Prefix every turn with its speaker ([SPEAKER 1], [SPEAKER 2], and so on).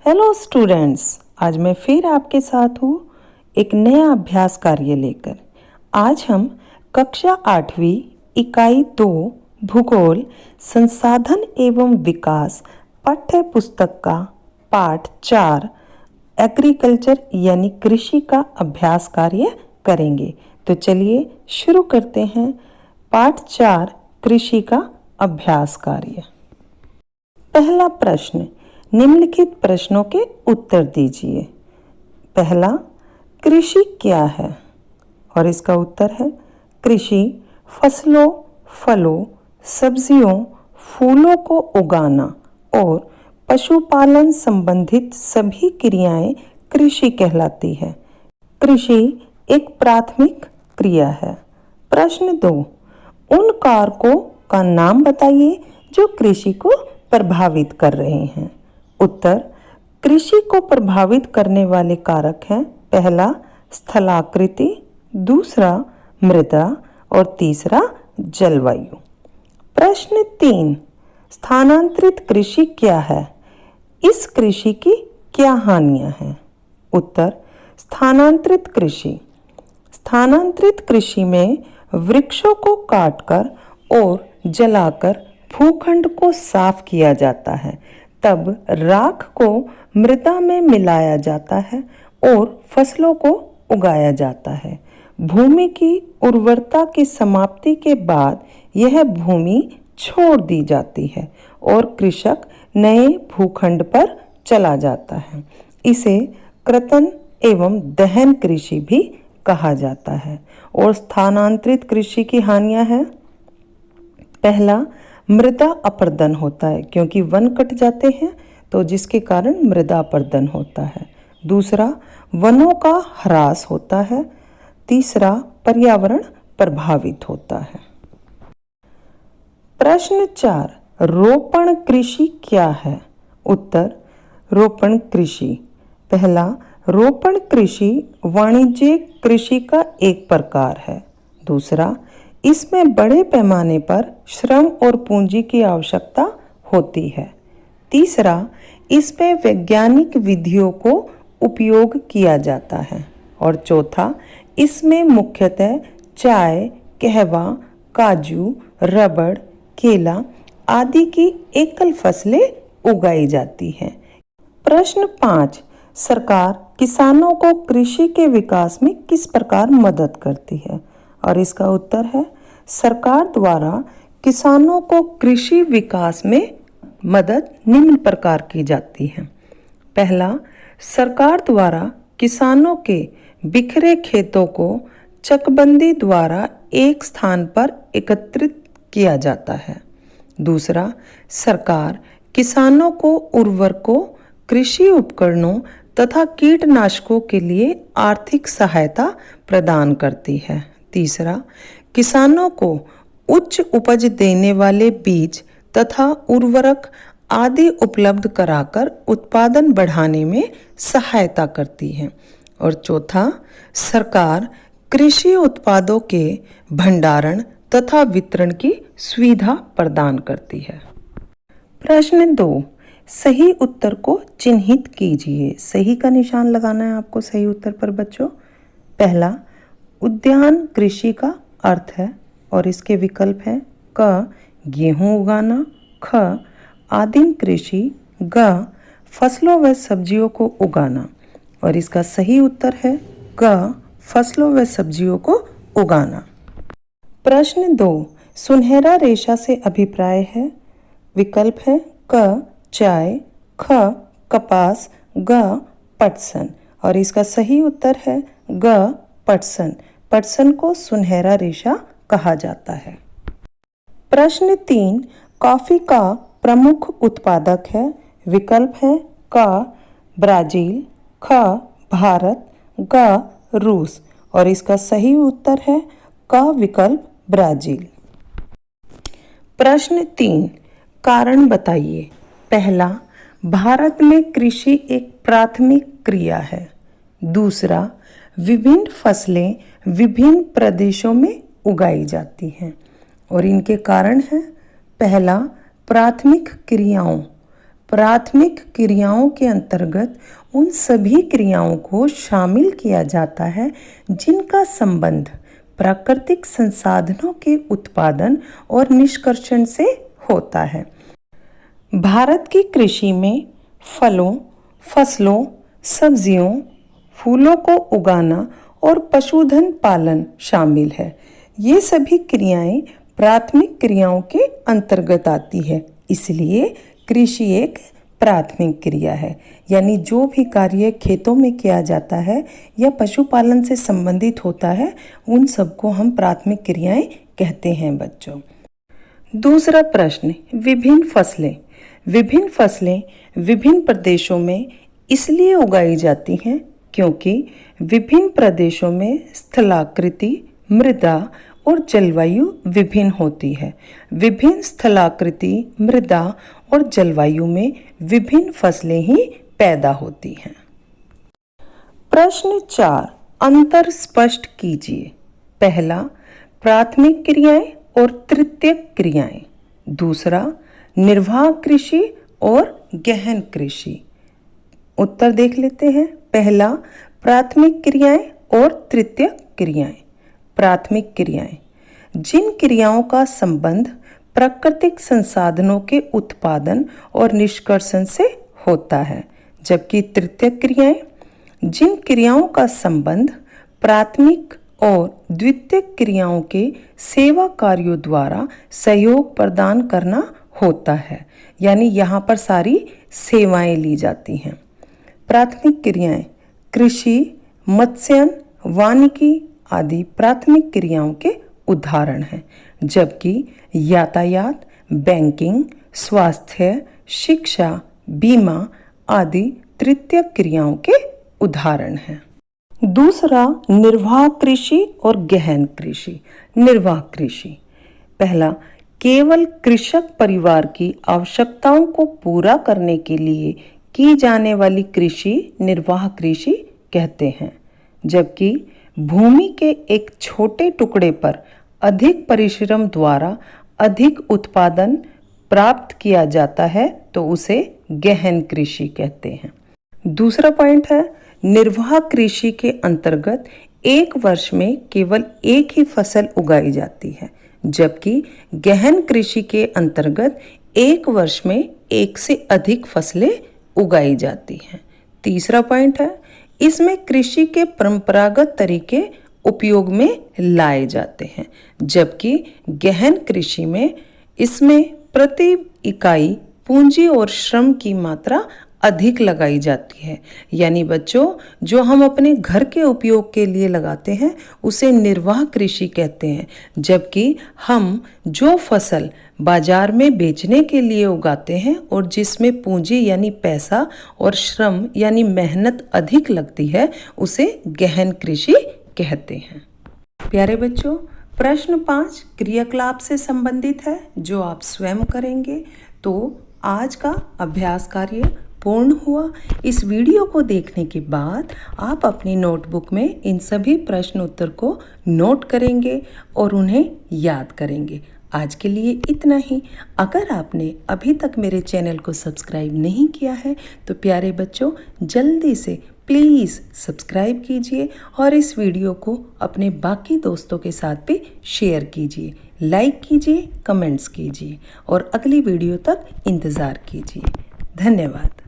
[SPEAKER 1] Hello students, आज मैं फिर आपके साथ हूँ एक नया अभ्यास कार्य लेकर। आज हम कक्षा 8वीं इकाई 2 भूगोल संसाधन एवं विकास पाठ्य पुस्तक का पाठ 4 एग्रीकल्चर यानी कृषि का अभ्यास कार्य करेंगे। तो चलिए शुरू करते हैं पाठ 4 कृषि का अभ्यास कार्य। पहला प्रश्न, निम्नलिखित प्रश्नों के उत्तर दीजिए। पहला, कृषि क्या है? और इसका उत्तर है कृषि फसलों, फलों, सब्जियों, फूलों को उगाना और पशुपालन संबंधित सभी क्रियाएं कृषि कहलाती है। कृषि एक प्राथमिक क्रिया है। प्रश्न 2, उन कारकों का नाम बताइए जो कृषि को प्रभावित कर रहे हैं। उत्तर, कृषि को प्रभावित करने वाले कारक हैं पहला स्थलाकृति, दूसरा मृदा और तीसरा जलवायु। प्रश्न 3, स्थानांतरित कृषि क्या है? इस कृषि की क्या हानियां हैं? उत्तर, स्थानांतरित कृषि में वृक्षों को काटकर और जलाकर भूखंड को साफ किया जाता है। तब राख को मृदा में मिलाया जाता है और फसलों को उगाया जाता है। भूमि की उर्वरता की समाप्ति के बाद यह भूमि छोड़ दी जाती है और कृषक नए भूखंड पर चला जाता है। इसे कृंतक एवं दहन कृषि भी कहा जाता है। और स्थानांतरित कृषि की हानियां हैं, पहला मृदा अपरदन होता है, क्योंकि वन कट जाते हैं तो जिसके कारण मृदा अपरदन होता है। दूसरा, वनों का ह्रास होता है। तीसरा, पर्यावरण प्रभावित होता है। प्रश्न 4, रोपण कृषि क्या है? उत्तर, रोपण कृषि पहला, रोपण कृषि वाणिज्यिक कृषि का एक प्रकार है। दूसरा, इसमें बड़े पैमाने पर श्रम और पूंजी की आवश्यकता होती है। तीसरा, इसमें वैज्ञानिक विधियों को उपयोग किया जाता है। और चौथा, इसमें मुख्यतः चाय, कहवा, काजू, रबड़, केला आदि की एकल फसलें उगाई जाती हैं। प्रश्न 5, सरकार किसानों को कृषि के विकास में किस प्रकार मदद करती है? और इसका उत्तर है सरकार द्वारा किसानों को कृषि विकास में मदद निम्न प्रकार की जाती है। पहला, सरकार द्वारा किसानों के बिखरे खेतों को चकबंदी द्वारा एक स्थान पर एकत्रित किया जाता है। दूसरा, सरकार किसानों को उर्वरकों, कृषि उपकरणों तथा कीटनाशकों के लिए आर्थिक सहायता प्रदान करती है। तीसरा, किसानों को उच्च उपज देने वाले बीज तथा उर्वरक आदि उपलब्ध कराकर उत्पादन बढ़ाने में सहायता करती है। और चौथा, सरकार कृषि उत्पादों के भंडारण तथा वितरण की सुविधा प्रदान करती है। प्रश्न 2, सही उत्तर को चिन्हित कीजिए। सही का निशान लगाना है आपको सही उत्तर पर बच्चों। पहला, उद्यान कृषि का अर्थ है और इसके विकल्प हैं क, गेहूं उगाना, ख, आदिम कृषि, ग, फसलों व सब्जियों को उगाना। और इसका सही उत्तर है ग, फसलों व सब्जियों को उगाना। प्रश्न 2, सुनहरा रेशा से अभिप्राय है। विकल्प है क, चाय, ख, कपास, ग, पटसन। और इसका सही उत्तर है ग, पटसन। पटसन को सुनहरा रेशा कहा जाता है। प्रश्न 3, कॉफी का प्रमुख उत्पादक है। विकल्प है क, ब्राजील, ख, भारत, ग, रूस। और इसका सही उत्तर है क विकल्प ब्राजील। प्रश्न 3, कारण बताइए। पहला, भारत में कृषि एक प्राथमिक क्रिया है। दूसरा, विभिन्न फसलें विभिन्न प्रदेशों में उगाई जाती हैं। और इनके कारण हैं, पहला, प्राथमिक क्रियाओं, प्राथमिक क्रियाओं के अंतर्गत उन सभी क्रियाओं को शामिल किया जाता है जिनका संबंध प्राकृतिक संसाधनों के उत्पादन और निष्कर्षण से होता है। भारत की कृषि में फलों, फसलों, सब्जियों, फूलों को उगाना और पशुधन पालन शामिल है। ये सभी क्रियाएं प्राथमिक क्रियाओं के अंतर्गत आती है, इसलिए कृषि एक प्राथमिक क्रिया है। यानी जो भी कार्य खेतों में किया जाता है या पशुपालन से संबंधित होता है, उन सबको हम प्राथमिक क्रियाएं कहते हैं बच्चों। दूसरा प्रश्न, विभिन्न फसलें। विभिन्न फसलें विभिन्न प्रदेशों में इसलिए उगाई जाती हैं क्योंकि विभिन्न प्रदेशों में स्थलाकृति, मृदा और जलवायु विभिन्न होती है। विभिन्न स्थलाकृति, मृदा और जलवायु में विभिन्न फसलें ही पैदा होती हैं। प्रश्न 4, अंतर स्पष्ट कीजिए। पहला, प्राथमिक क्रियाएं और तृतीयक क्रियाएं। दूसरा, निर्वाह कृषि और गहन कृषि। उत्तर देख लेते हैं। पहला, प्राथमिक क्रियाएं और तृतीयक क्रियाएं। प्राथमिक क्रियाएं जिन क्रियाओं का संबंध प्राकृतिक संसाधनों के उत्पादन और निष्कर्षण से होता है, जबकि तृतीयक क्रियाएं जिन क्रियाओं का संबंध प्राथमिक और द्वितीयक क्रियाओं के सेवा कार्यों द्वारा सहयोग प्रदान करना होता है। यानी यहाँ पर सारी सेवाएं ली जाती हैं। प्राथमिक क्रियाएं कृषि, मत्स्यन, वानिकी आदि प्राथमिक क्रियाओं के उदाहरण हैं, जबकि यातायात, बैंकिंग, स्वास्थ्य, शिक्षा, बीमा आदि तृतीयक क्रियाओं के उदाहरण हैं। दूसरा, निर्वाह कृषि और गहन कृषि। निर्वाह कृषि, पहला, केवल कृषक परिवार की आवश्यकताओं को पूरा करने के लिए की जाने वाली कृषि निर्वाह कृषि कहते हैं, जबकि भूमि के एक छोटे टुकड़े पर अधिक परिश्रम द्वारा अधिक उत्पादन प्राप्त किया जाता है तो उसे गहन कृषि कहते हैं। दूसरा पॉइंट है, निर्वाह कृषि के अंतर्गत एक वर्ष में केवल एक ही फसल उगाई जाती है, जबकि गहन कृषि के अंतर्गत एक वर्ष में एक से अधिक फसलें उगाई जाती हैं। तीसरा पॉइंट है, इसमें कृषि के परंपरागत तरीके उपयोग में लाए जाते हैं, जबकि गहन कृषि में इसमें प्रति इकाई पूंजी और श्रम की मात्रा अधिक लगाई जाती है। यानी बच्चों, जो हम अपने घर के उपयोग के लिए लगाते हैं उसे निर्वाह कृषि कहते हैं, जबकि हम जो फसल बाजार में बेचने के लिए उगाते हैं और जिसमें पूंजी यानी पैसा और श्रम यानी मेहनत अधिक लगती है उसे गहन कृषि कहते हैं। प्यारे बच्चों, प्रश्न 5 क्रियाकलाप से संबंधित है जो आप स्वयं करेंगे। तो आज का अभ्यास कार्य पूर्ण हुआ। इस वीडियो को देखने के बाद आप अपनी नोटबुक में इन सभी प्रश्न उत्तर को नोट करेंगे और उन्हें याद करेंगे। आज के लिए इतना ही। अगर आपने अभी तक मेरे चैनल को सब्सक्राइब नहीं किया है तो प्यारे बच्चों जल्दी से प्लीज़ सब्सक्राइब कीजिए और इस वीडियो को अपने बाकी दोस्तों के साथ भी शेयर कीजिए, लाइक कीजिए, कमेंट्स कीजिए और अगली वीडियो तक इंतज़ार कीजिए। धन्यवाद।